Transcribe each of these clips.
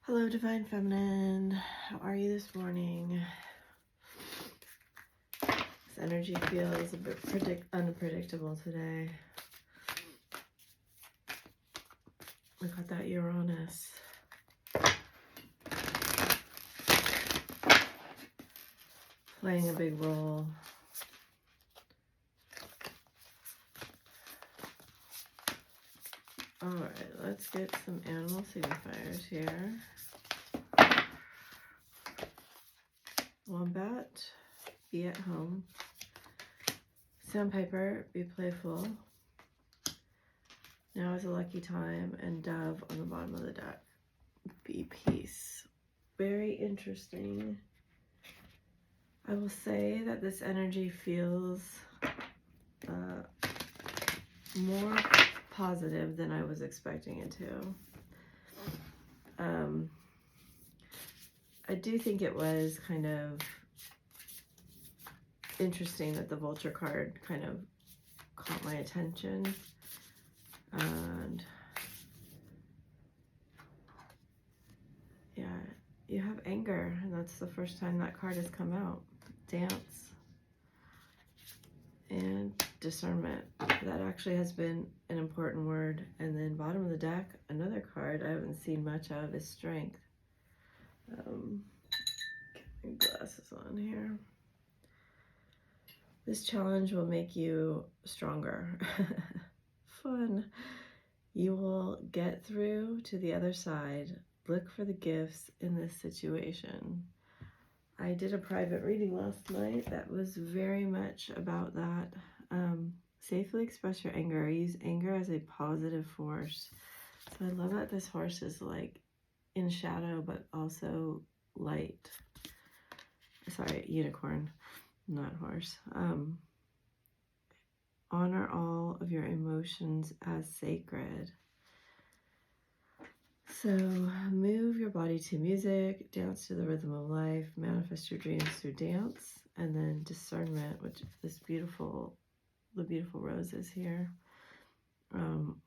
Hello, Divine Feminine. How are you this morning? This energy feels a bit unpredictable today. We got that Uranus. Playing a big role. Alright, let's get some animal signifiers here. Wombat, be at home. Sandpiper, be playful. Now is a lucky time. And dove on the bottom of the deck, be peace. Very interesting. I will say that this energy feels more positive than I was expecting it to. I do think it was kind of interesting that the vulture card kind of caught my attention. And yeah, you have anger, and that's the first time that card has come out. Dance and discernment. That actually has been an important word. And then bottom of the deck, another card I haven't seen much of is strength. Get my glasses on here. This challenge will make you stronger. Fun. You will get through to the other side. Look for the gifts in this situation. I did a private reading last night that was very much about that. Safely express your anger. Use anger as a positive force. So I love that this horse is like in shadow, but also light. Sorry, unicorn, not horse. Honor all of your emotions as sacred. So move your body to music, dance to the rhythm of life, manifest your dreams through dance, and then discernment, which is beautiful, the beautiful roses here.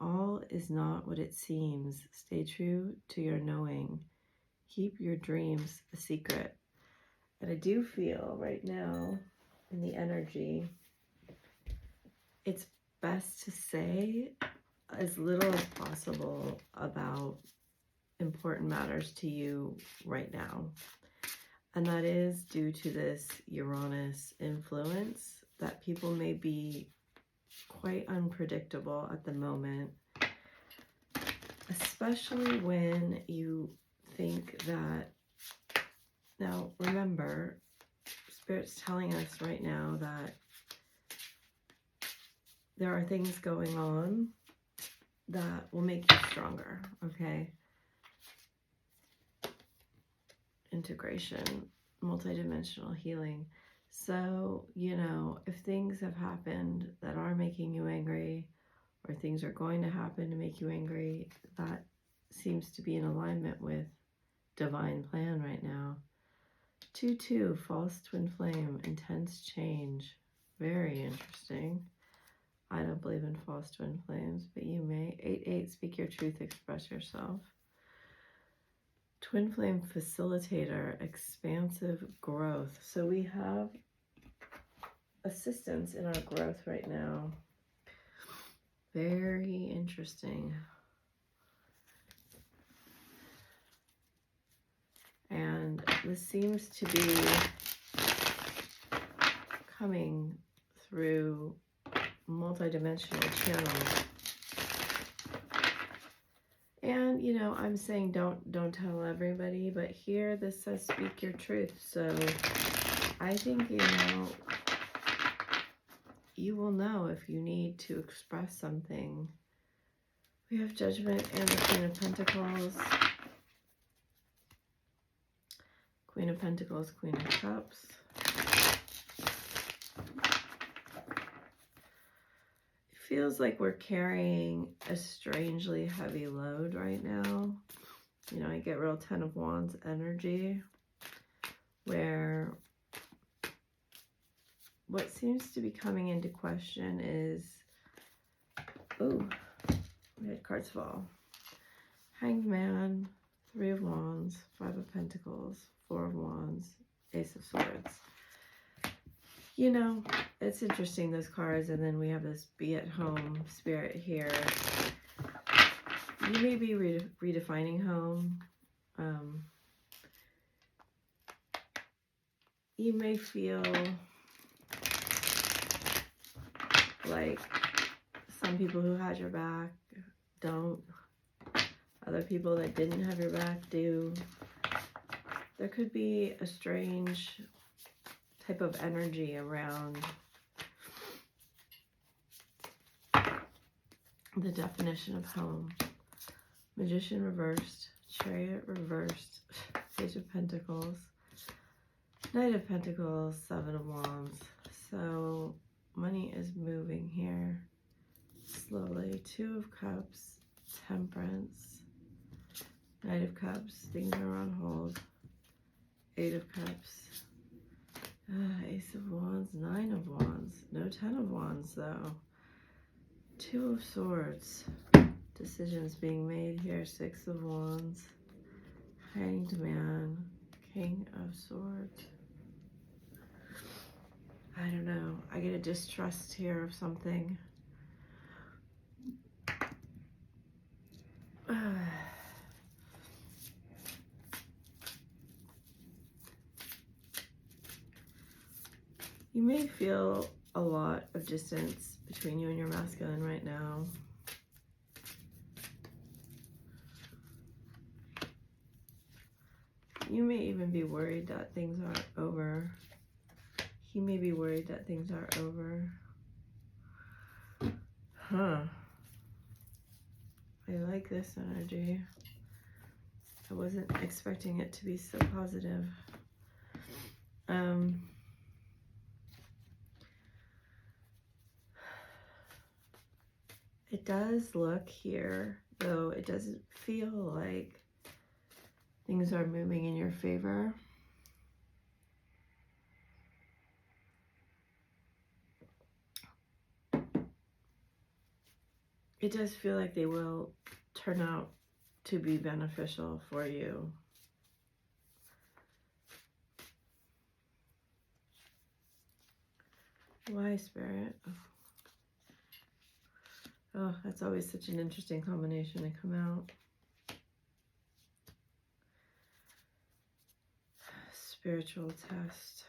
All is not what it seems. Stay true to your knowing. Keep your dreams a secret. And I do feel right now in the energy, it's best to say as little as possible about important matters to you right now. And that is due to this Uranus influence that people may be quite unpredictable at the moment, especially when you think that, now remember, Spirit's telling us right now that there are things going on that will make you stronger, okay? Integration, multidimensional healing. So, you know, if things have happened that are making you angry, or things are going to happen to make you angry, that seems to be in alignment with divine plan right now. 2-2, false twin flame, intense change. Very interesting. I don't believe in false twin flames, but you may. 8-8, speak your truth, express yourself. Twin flame facilitator, expansive growth. So we have assistance in our growth right now. Very interesting. And this seems to be coming through multidimensional channels. And, you know, I'm saying don't tell everybody, but here this says speak your truth. So I think, you know, you will know if you need to express something. We have Judgment and the Queen of Pentacles. Queen of Pentacles, Queen of Cups. It feels like we're carrying a strangely heavy load right now. You know, I get real 10 of Wands energy, where what seems to be coming into question is, ooh, we had cards fall. Hanged Man, 3 of Wands. Pentacles, Four of Wands, Ace of Swords. You know, it's interesting, those cards. And then we have this be at home spirit here. You may be redefining home. You may feel like some people who had your back don't. Other people that didn't have your back do. There could be a strange type of energy around the definition of home. Magician reversed, Chariot reversed, Page of Pentacles, Knight of Pentacles, Seven of Wands. So money is moving here slowly. Two of Cups, Temperance, Knight of Cups, things are on hold. Eight of Cups, Ace of Wands, Nine of Wands. No Ten of Wands though. Two of Swords. Decisions being made here. Six of Wands, Hanged Man, King of Swords. I don't know. I get a distrust here of something. You may feel a lot of distance between you and your masculine right now. You may even be worried that things aren't over. He may be worried that things aren't over. Huh. I like this energy. I wasn't expecting it to be so positive. It does look here, though it doesn't feel like things are moving in your favor. It does feel like they will turn out to be beneficial for you. Why, Spirit? Oh, that's always such an interesting combination to come out. Spiritual test.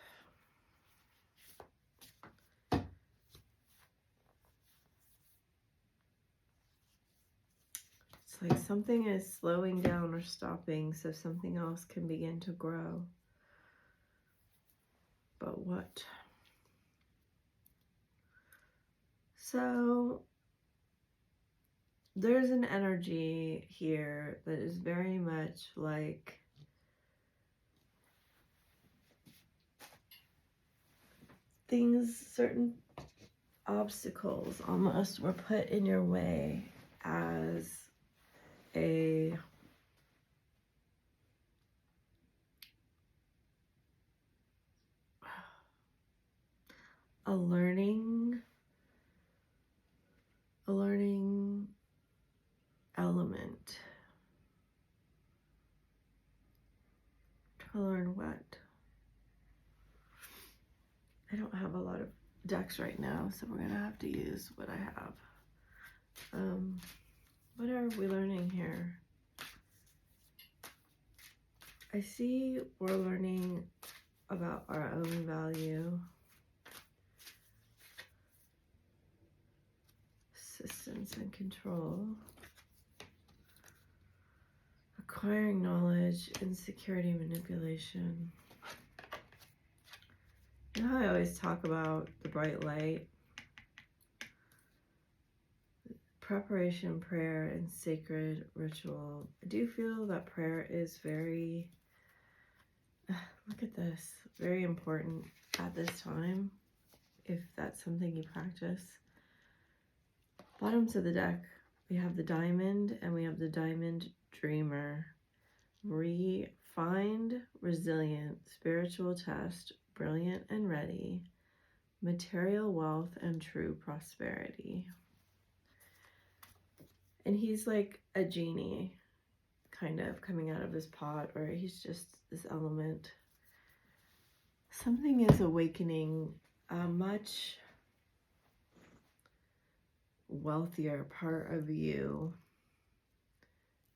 It's like something is slowing down or stopping so something else can begin to grow. But what? So there's an energy here that is very much like things, certain obstacles almost were put in your way as a learning element. To learn what? I don't have a lot of decks right now, so we're gonna have to use what I have. What are we learning here? I see we're learning about our own value. Assistance and control. Acquiring knowledge, insecurity, manipulation. You know how I always talk about the bright light? Preparation, prayer, and sacred ritual. I do feel that prayer is very, look at this, very important at this time, if that's something you practice. Bottoms of the deck, we have the Diamond and we have the Diamond Dreamer. Refined, resilient, spiritual test, brilliant and ready, material wealth and true prosperity. And he's like a genie kind of coming out of his pot, or he's just this element. Something is awakening, a much wealthier part of you.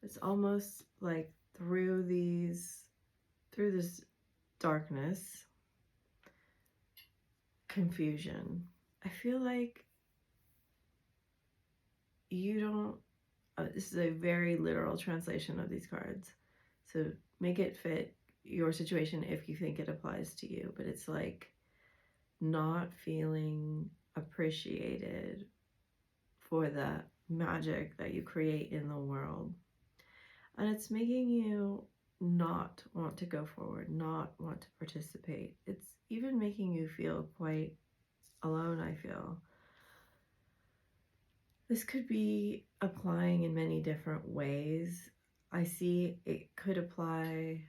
It's almost like through this darkness, confusion, I feel like you don't, this is a very literal translation of these cards, so make it fit your situation if you think it applies to you, but it's like not feeling appreciated for the magic that you create in the world. And it's making you not want to go forward, not want to participate. It's even making you feel quite alone, I feel. This could be applying in many different ways. I see it could apply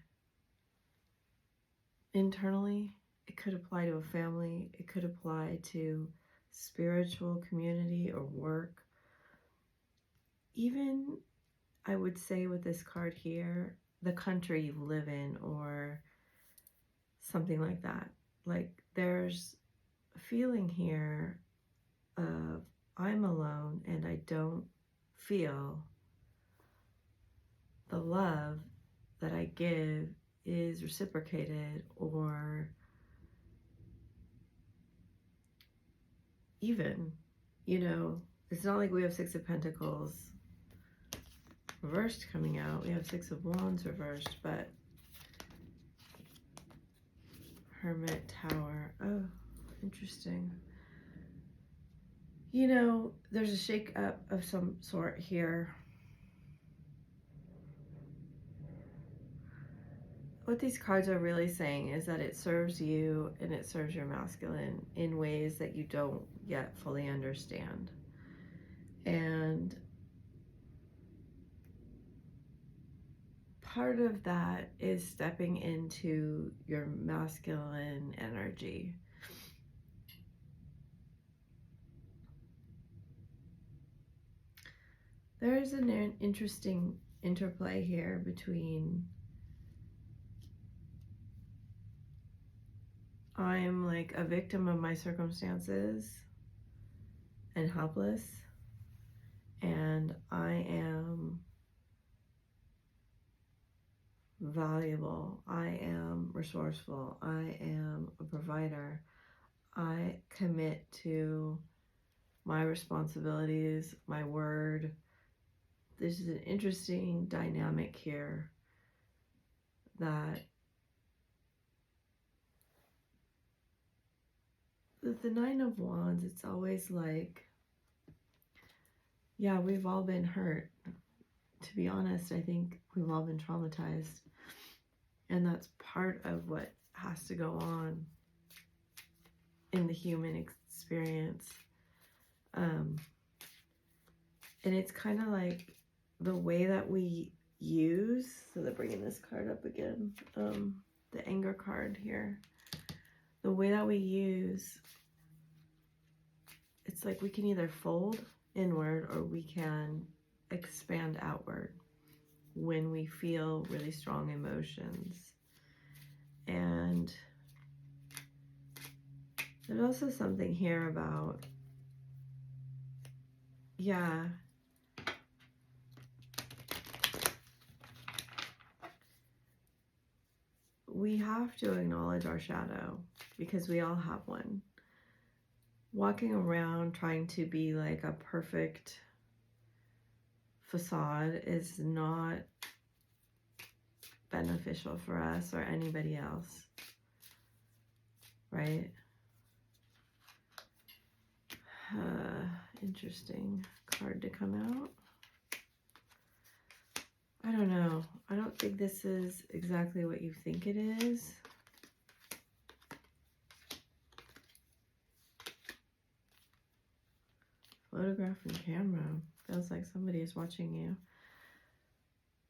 internally. It could apply to a family. It could apply to spiritual community or work. Even, I would say with this card here, the country you live in or something like that. Like there's a feeling here of I'm alone and I don't feel the love that I give is reciprocated, or even, you know, it's not like we have Six of Pentacles reversed coming out. We have Six of Wands reversed, but Hermit, Tower. Oh, interesting. You know, there's a shake up of some sort here. What these cards are really saying is that it serves you and it serves your masculine in ways that you don't yet fully understand. And part of that is stepping into your masculine energy. There is an interesting interplay here between I'm like a victim of my circumstances and helpless, and I am valuable, I am resourceful, I am a provider, I commit to my responsibilities, my word. This is an interesting dynamic here that with the Nine of Wands, it's always like, yeah, we've all been hurt. To be honest, I think we've all been traumatized. And that's part of what has to go on in the human experience. And it's kind of like the way that we use, so they're bringing this card up again, the anger card here. The way that we use, it's like we can either fold inward or we can expand outward when we feel really strong emotions. And there's also something here about, yeah, we have to acknowledge our shadow because we all have one. Walking around trying to be like a perfect facade is not beneficial for us or anybody else, right? Interesting card to come out. I don't know. I don't think this is exactly what you think it is. Photograph and camera. Feels like somebody is watching you.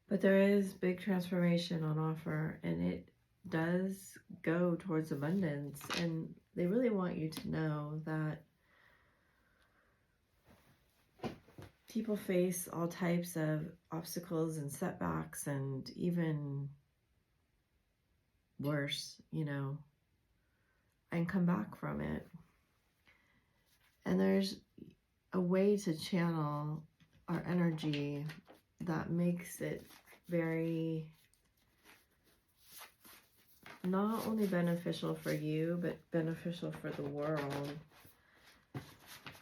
But there is big transformation on offer, and it does go towards abundance. And they really want you to know that people face all types of obstacles and setbacks, and even worse, you know, and come back from it. And there's a way to channel our energy that makes it very not only beneficial for you, but beneficial for the world.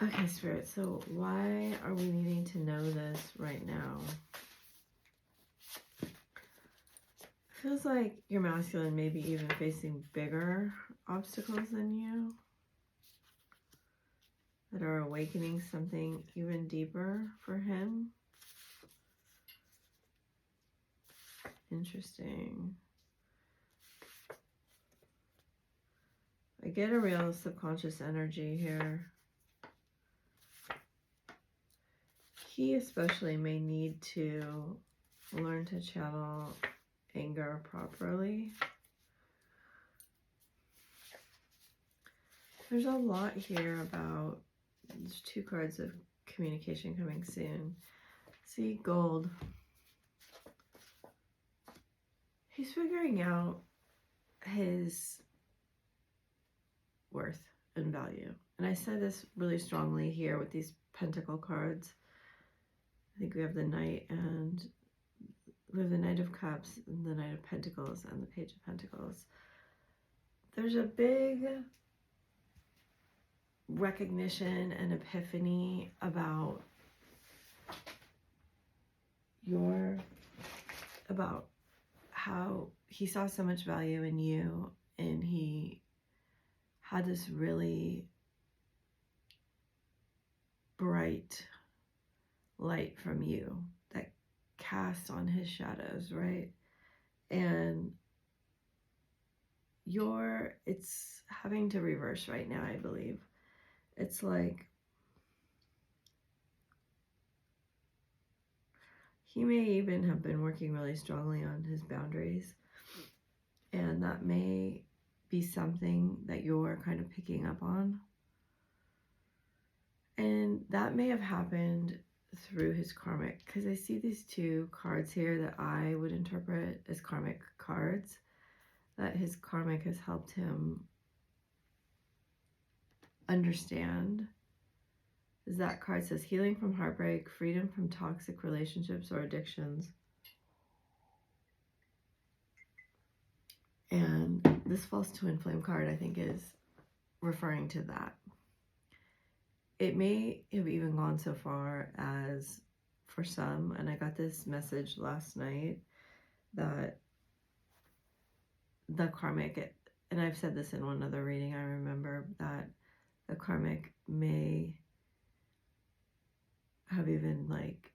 Okay, Spirit, so why are we needing to know this right now? Feels like your masculine may be even facing bigger obstacles than you, that are awakening something even deeper for him. Interesting. I get a real subconscious energy here. He especially may need to learn to channel anger properly. There's a lot here about, there's 2 cards of communication coming soon. See, gold. He's figuring out his worth and value. And I said this really strongly here with these pentacle cards. I think we have the Knight, and we have the Knight of Cups and the Knight of Pentacles and the Page of Pentacles. There's a big recognition and epiphany about how he saw so much value in you, and he had this really bright light from you that cast on his shadows, right? And it's having to reverse right now, I believe. It's like he may even have been working really strongly on his boundaries, and that may be something that you're kind of picking up on. And that may have happened through his karmic, because I see these 2 cards here that I would interpret as karmic cards, that his karmic has helped him understand. That card says healing from heartbreak, freedom from toxic relationships or addictions. And this false twin flame card, I think, is referring to that. It may have even gone so far as, for some, and I got this message last night, that the karmic, and I've said this in one other reading, I remember, that the karmic may have even like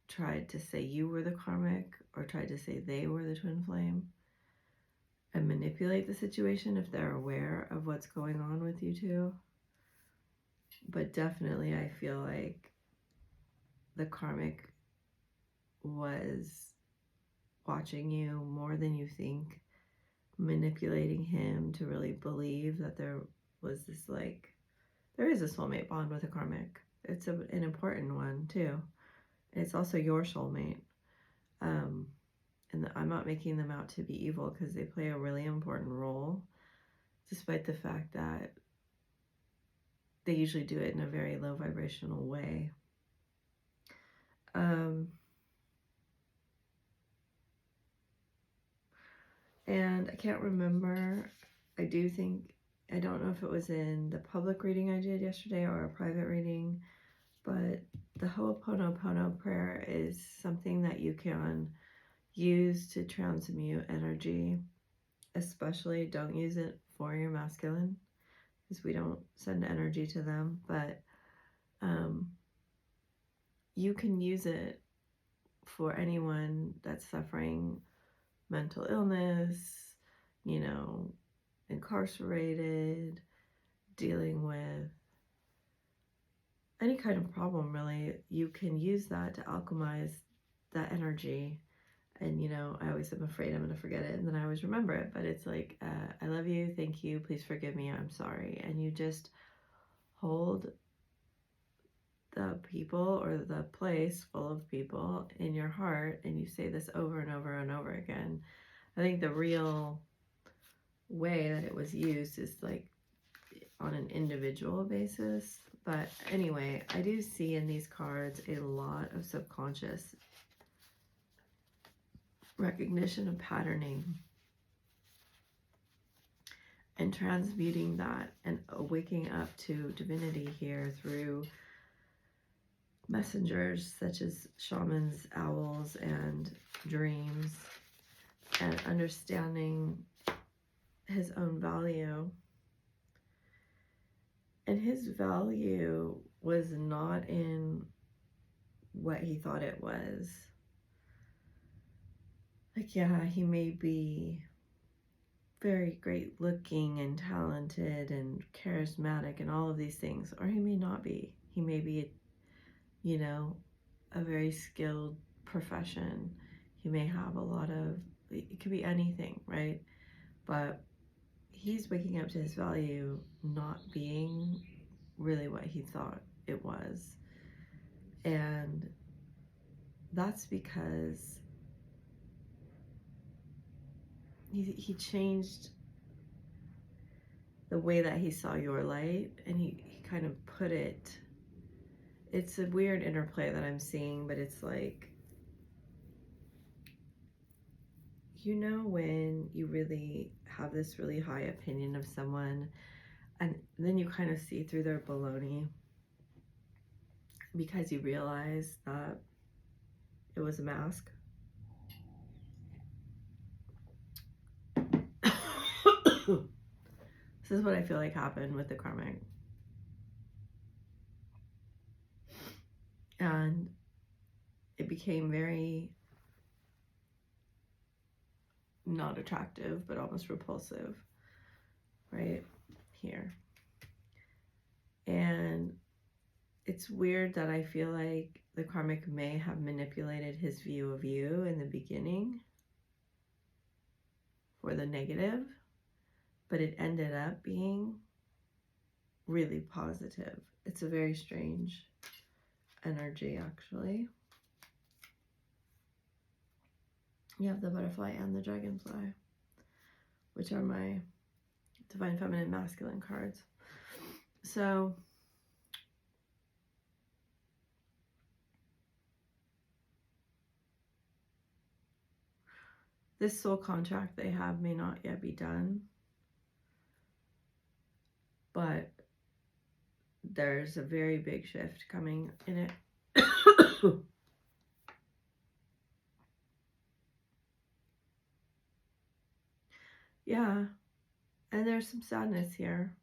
tried to say you were the karmic, or tried to say they were the twin flame, and manipulate the situation if they're aware of what's going on with you 2. But definitely I feel like the karmic was watching you more than you think, manipulating him to really believe that there was this, like, there is a soulmate bond with a karmic. It's an important one too. It's also your soulmate. And I'm not making them out to be evil, because they play a really important role, despite the fact that they usually do it in a very low vibrational way. And I can't remember, I don't know if it was in the public reading I did yesterday or a private reading, but the Ho'oponopono prayer is something that you can use to transmute energy. Especially don't use it for your masculine, because we don't send energy to them, but you can use it for anyone that's suffering mental illness, you know, incarcerated, dealing with any kind of problem, really. You can use that to alchemize that energy. And, you know, I always am afraid I'm going to forget it, and then I always remember it. But it's like, I love you, thank you, please forgive me, I'm sorry. And you just hold the people or the place full of people in your heart, and you say this over and over and over again. I think the real way that it was used is like on an individual basis. But anyway, I do see in these cards a lot of subconscious recognition of patterning and transmuting that and waking up to divinity here through messengers such as shamans, owls, and dreams, and understanding his own value. And his value was not in what he thought it was. Like, yeah, he may be very great looking and talented and charismatic and all of these things, or he may not be. He may be, you know, a very skilled profession. He may have a lot of, it could be anything, right? But he's waking up to his value not being really what he thought it was. And that's because he changed the way that he saw your light, and he kind of put it, it's a weird interplay that I'm seeing, but it's like, you know, when you really have this really high opinion of someone and then you kind of see through their baloney because you realize that it was a mask. This is what I feel like happened with the karmic. And it became very not attractive, but almost repulsive, right here. And it's weird that I feel like the karmic may have manipulated his view of you in the beginning for the negative, but it ended up being really positive. It's a very strange energy, actually. You have the butterfly and the dragonfly, which are my divine feminine masculine cards. So this soul contract they have may not yet be done, but there's a very big shift coming in it. Yeah, and there's some sadness here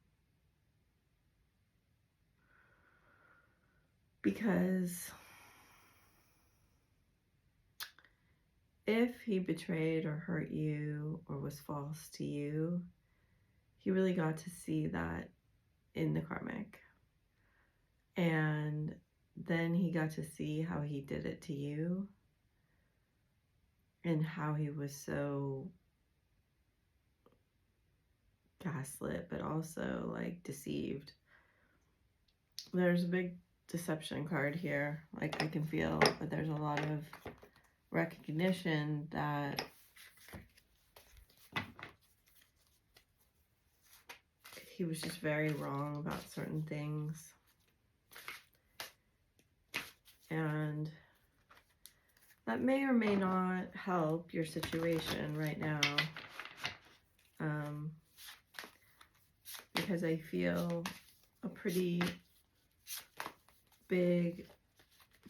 because if he betrayed or hurt you or was false to you, he really got to see that in the karmic. And then he got to see how he did it to you and how he was so gaslit, but also like deceived. There's a big deception card here. Like I can feel that there's a lot of recognition that he was just very wrong about certain things. And that may or may not help your situation right now. Because I feel a pretty big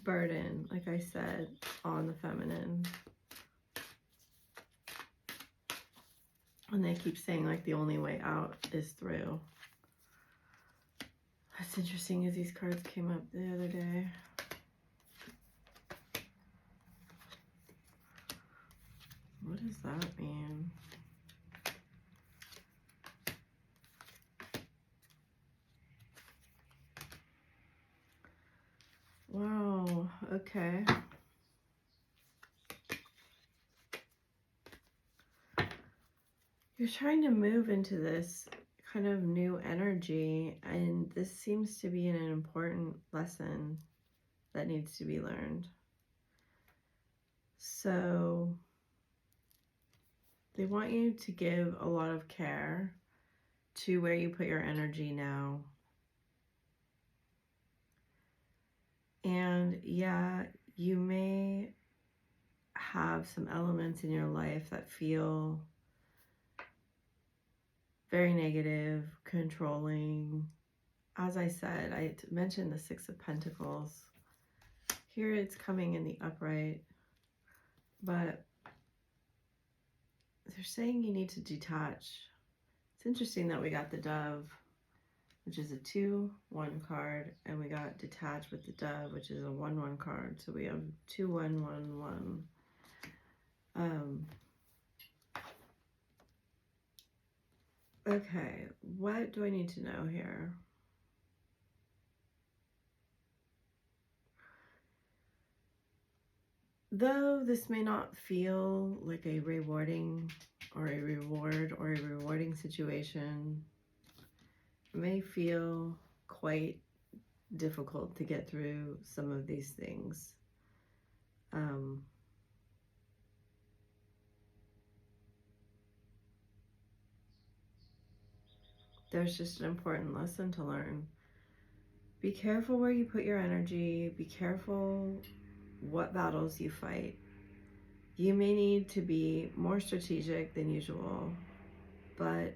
burden, like I said, on the feminine. And they keep saying like the only way out is through. What's interesting is these cards came up the other day. What does that mean? Wow, okay. You're trying to move into this kind of new energy, and this seems to be an important lesson that needs to be learned. So they want you to give a lot of care to where you put your energy now. And yeah, you may have some elements in your life that feel very negative, controlling. As I said, I mentioned the Six of Pentacles. Here it's coming in the upright, but they're saying you need to detach. It's interesting that we got the Dove, which is a 2-1 card, and we got detached with the Dove, which is a 1-1 card. So we have 2-1-1-1. Okay, what do I need to know here? Though this may not feel like a rewarding or a reward or a rewarding situation, it may feel quite difficult to get through some of these things. There's just an important lesson to learn. Be careful where you put your energy. Be careful what battles you fight. You may need to be more strategic than usual, but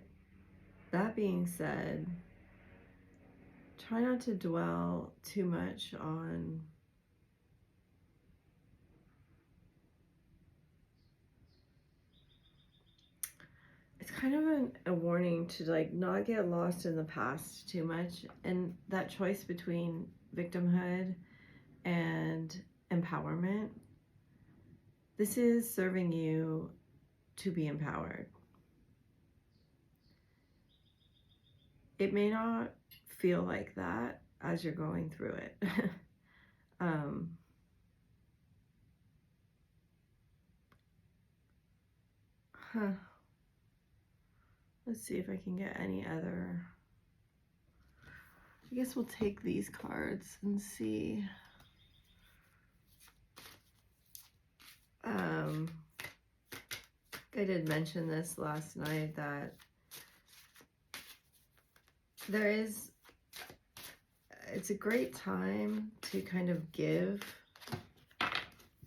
that being said, try not to dwell too much on it's kind of a warning to like not get lost in the past too much, and that choice between victimhood and empowerment. This is serving you to be empowered. It may not feel like that as you're going through it. Let's see if I can get any other. I guess we'll take these cards and see. I did mention this last night that it's a great time to kind of give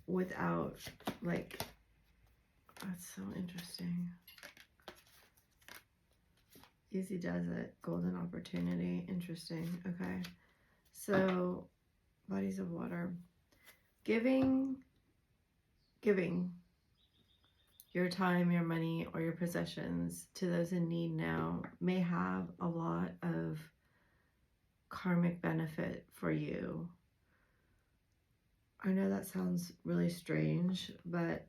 without like, that's so interesting. Easy does it. Golden opportunity. Interesting. Okay. So, bodies of water. Giving your time, your money, or your possessions to those in need now may have a lot of karmic benefit for you. I know that sounds really strange, but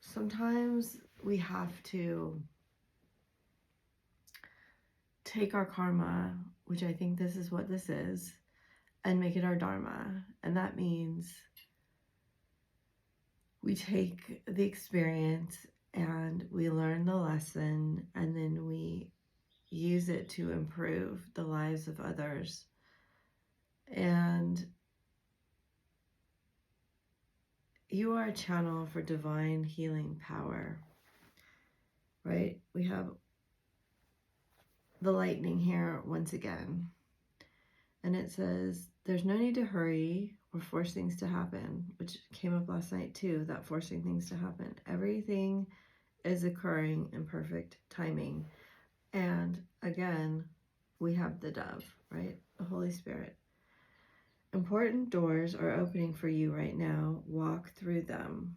sometimes we have to take our karma, which I think this is what this is, and make it our dharma. And that means we take the experience and we learn the lesson, and then we use it to improve the lives of others. And you are a channel for divine healing power, right? We have the lightning here once again. And it says, there's no need to hurry or force things to happen, which came up last night too, that forcing things to happen. Everything is occurring in perfect timing. And again, we have the dove, right? The Holy Spirit. Important doors are opening for you right now. Walk through them.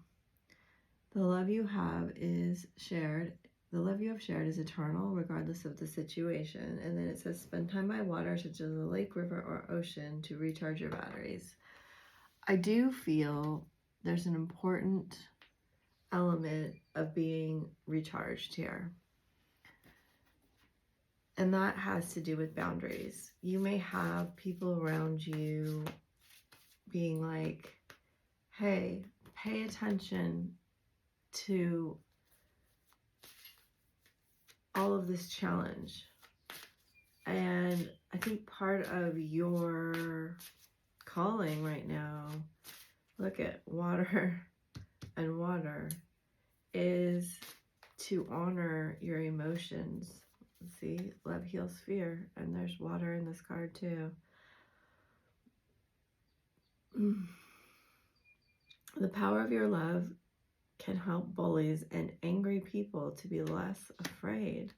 The love you have is shared. The love you have shared is eternal, regardless of the situation. And then it says, spend time by water, such as a lake, river, or ocean, to recharge your batteries. I do feel there's an important element of being recharged here. And that has to do with boundaries. You may have people around you being like, hey, pay attention to all of this challenge. And I think part of your calling right now, look at water and water, is to honor your emotions. See, love heals fear, and there's water in this card too. The power of your love can help bullies and angry people to be less afraid.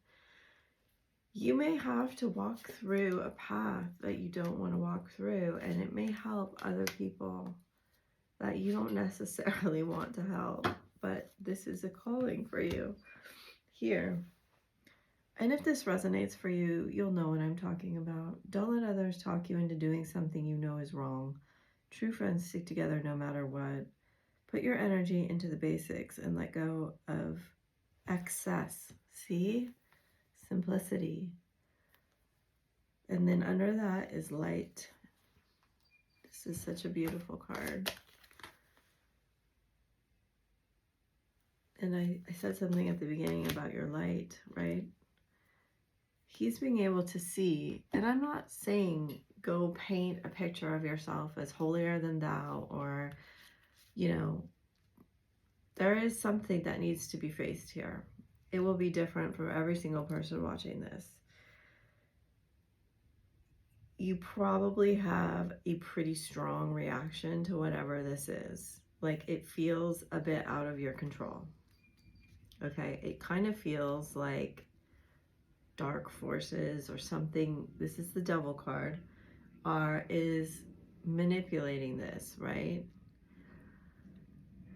You may have to walk through a path that you don't want to walk through, and it may help other people that you don't necessarily want to help, but this is a calling for you here. And if this resonates for you, you'll know what I'm talking about. Don't let others talk you into doing something you know is wrong. True friends stick together no matter what. Put your energy into the basics and let go of excess. See? Simplicity. And then under that is light. This is such a beautiful card. And I said something at the beginning about your light, right? He's being able to see, and I'm not saying go paint a picture of yourself as holier than thou, or, you know, there is something that needs to be faced here. It will be different for every single person watching this. You probably have a pretty strong reaction to whatever this is. Like, it feels a bit out of your control. Okay, it kind of feels like dark forces or something, this is the Devil card, is manipulating this, right?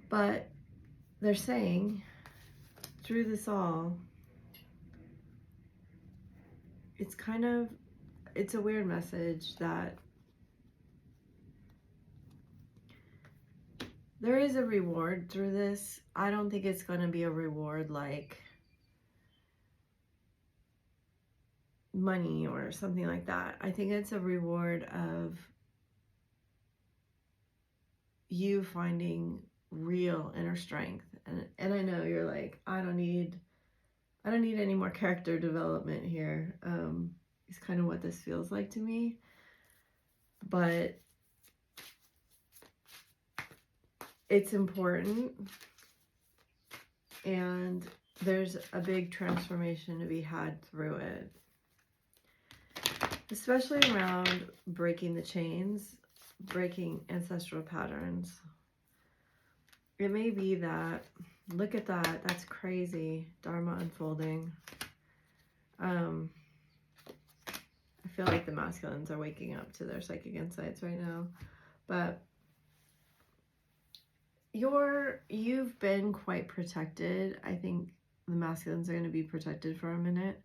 But they're saying through this all, it's a weird message that there is a reward through this. I don't think it's going to be a reward like money or something like that. I think it's a reward of you finding real inner strength. And I know you're like, I don't need any more character development here. It's kind of what this feels like to me. But it's important, and there's a big transformation to be had through it. Especially around breaking the chains, breaking ancestral patterns. It may be that, look at that, that's crazy, Dharma unfolding. I feel like the masculines are waking up to their psychic insights right now. But you've been quite protected. I think the masculines are going to be protected for a minute.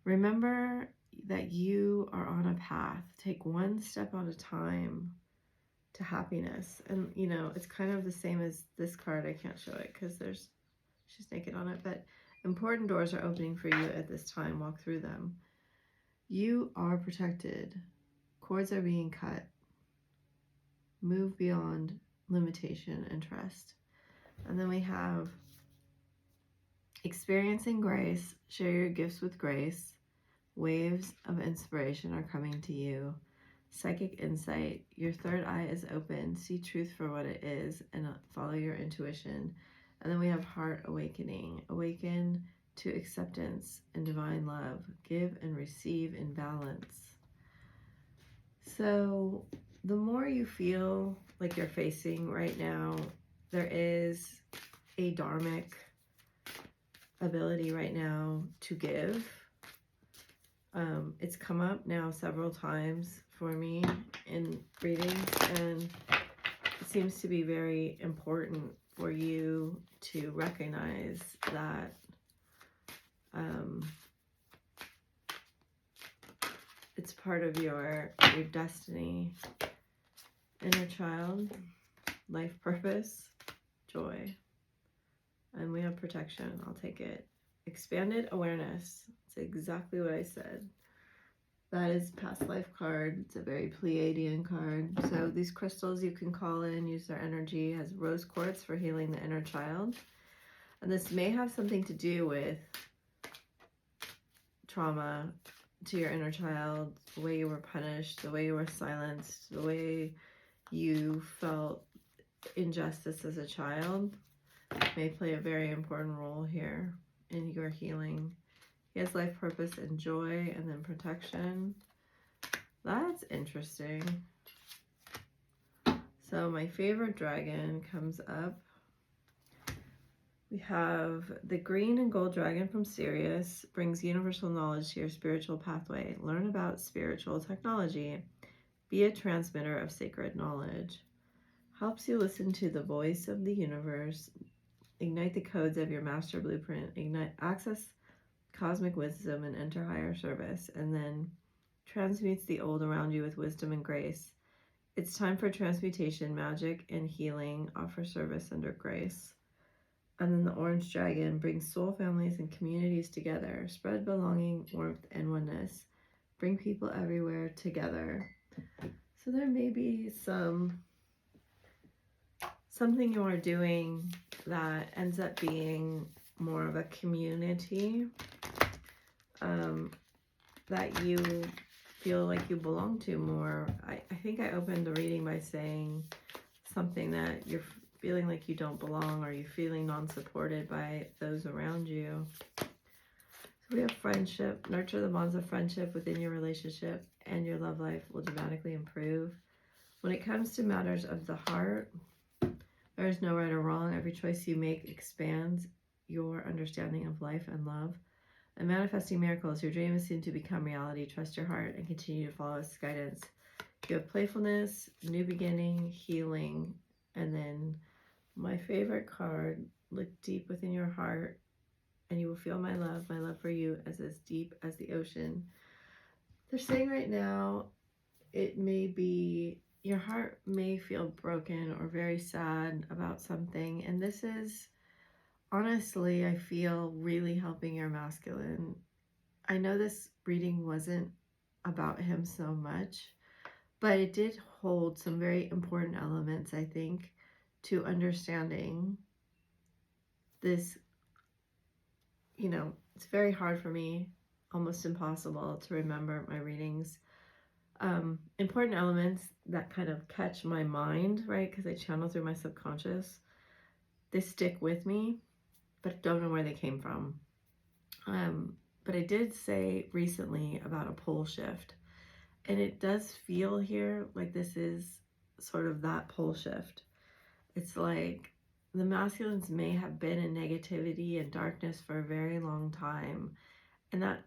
Remember that you are on a path. Take one step at a time to happiness. And, you know, it's kind of the same as this card. I can't show it because she's naked on it. But important doors are opening for you at this time. Walk through them. You are protected. Cords are being cut. Move beyond limitation and trust. And then we have experiencing grace. Share your gifts with grace. Waves of inspiration are coming to you. Psychic insight. Your third eye is open. See truth for what it is and follow your intuition. And then we have heart awakening. Awaken to acceptance and divine love. Give and receive in balance. So the more you feel like you're facing right now, there is a dharmic ability right now to give. It's come up now several times for me in readings, and it seems to be very important for you to recognize that it's part of your destiny, inner child, life purpose, joy. And we have protection. I'll take it. Expanded awareness. It's exactly what I said. That is past life card. It's a very Pleiadian card. So these crystals you can call in, use their energy. It has rose quartz for healing the inner child. And this may have something to do with trauma to your inner child, the way you were punished, the way you were silenced, the way you felt injustice as a child may play a very important role here in your healing. He has life purpose and joy, and then protection. That's interesting. So my favorite dragon comes up. We have the green and gold dragon from Sirius, brings universal knowledge to your spiritual pathway. Learn about spiritual technology. Be a transmitter of sacred knowledge. Helps you listen to the voice of the universe. Ignite the codes of your master blueprint. Access cosmic wisdom and enter higher service. And then transmutes the old around you with wisdom and grace. It's time for transmutation, magic, and healing. Offer service under grace. And then the orange dragon brings soul families and communities together. Spread belonging, warmth, and oneness. Bring people everywhere together. So there may be something you are doing that ends up being more of a community, that you feel like you belong to more. I think I opened the reading by saying something that you're feeling like you don't belong, or you're feeling non-supported by those around you. So we have friendship. Nurture the bonds of friendship within your relationship, and your love life will dramatically improve. When it comes to matters of the heart, there is no right or wrong. Every choice you make expands your understanding of life and love. And manifesting miracles, your dream is soon to become reality. Trust your heart and continue to follow its guidance. You have playfulness, new beginning, healing, and then my favorite card, look deep within your heart and you will feel my love for you as deep as the ocean. They're saying right now, it may be, your heart may feel broken or very sad about something. And this is, honestly, I feel really helping your masculine. I know this reading wasn't about him so much, but it did hold some very important elements, I think, to understanding this. You know, it's very hard for me, almost impossible to remember my readings. Important elements that kind of catch my mind, right? Because I channel through my subconscious. They stick with me, but don't know where they came from. But I did say recently about a pole shift. And it does feel here like this is sort of that pole shift. It's like the masculines may have been in negativity and darkness for a very long time. And that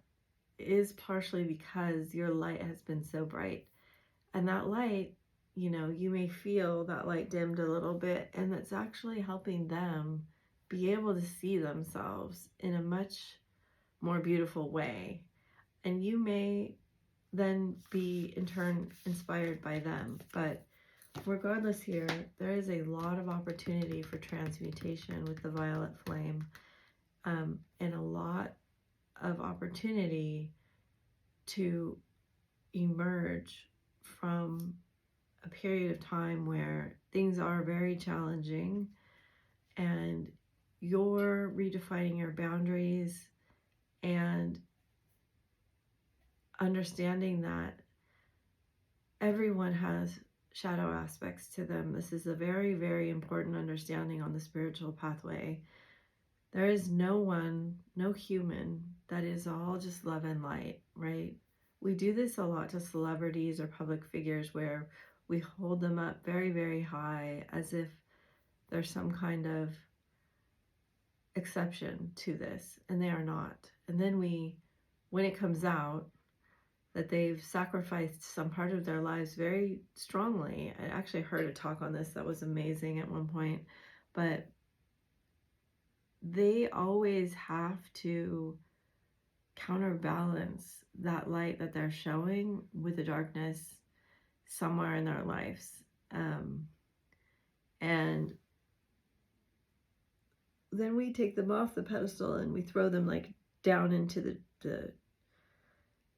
is partially because your light has been so bright. And that light, you know, you may feel that light dimmed a little bit, and that's actually helping them be able to see themselves in a much more beautiful way. And you may then be in turn inspired by them. But regardless here, there is a lot of opportunity for transmutation with the violet flame, and a lot of opportunity to emerge from a period of time where things are very challenging and you're redefining your boundaries and understanding that everyone has shadow aspects to them. This is a very, very important understanding on the spiritual pathway. There is no one, no human that is all just love and light, right? We do this a lot to celebrities or public figures where we hold them up very, very high as if there's some kind of exception to this, and they are not. And then when it comes out that they've sacrificed some part of their lives very strongly, I actually heard a talk on this that was amazing at one point, but they always have to counterbalance that light that they're showing with the darkness somewhere in their lives. And then we take them off the pedestal and we throw them like down into the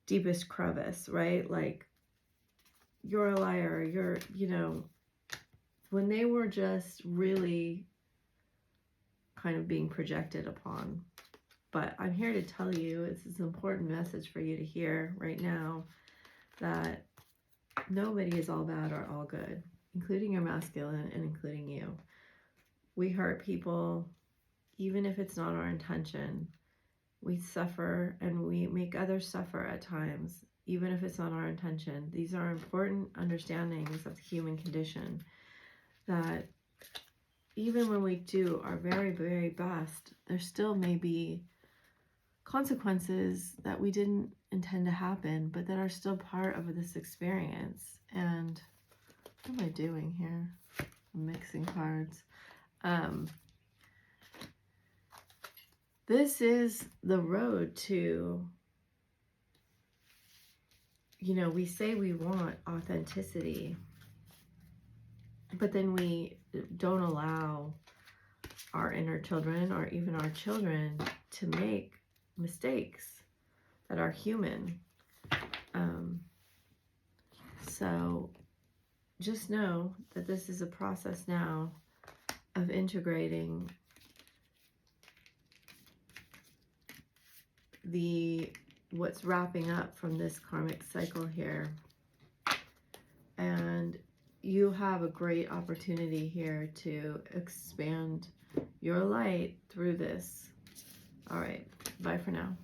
deepest crevice, right? Like, you're a liar, you're, you know, when they were just really kind of being projected upon. But I'm here to tell you, this is an important message for you to hear right now, that nobody is all bad or all good. including your masculine and including you. We hurt people, even if it's not our intention. We suffer and we make others suffer at times, even if it's not our intention. These are important understandings of the human condition, that even when we do our very, very best, there still may be consequences that we didn't intend to happen, but that are still part of this experience. And what am I doing here? I'm mixing cards. This is the road to, we say we want authenticity, but then we don't allow our inner children or even our children to make mistakes that are human. So just know that this is a process now of integrating what's wrapping up from this karmic cycle here. And you have a great opportunity here to expand your light through this. All right, bye for now.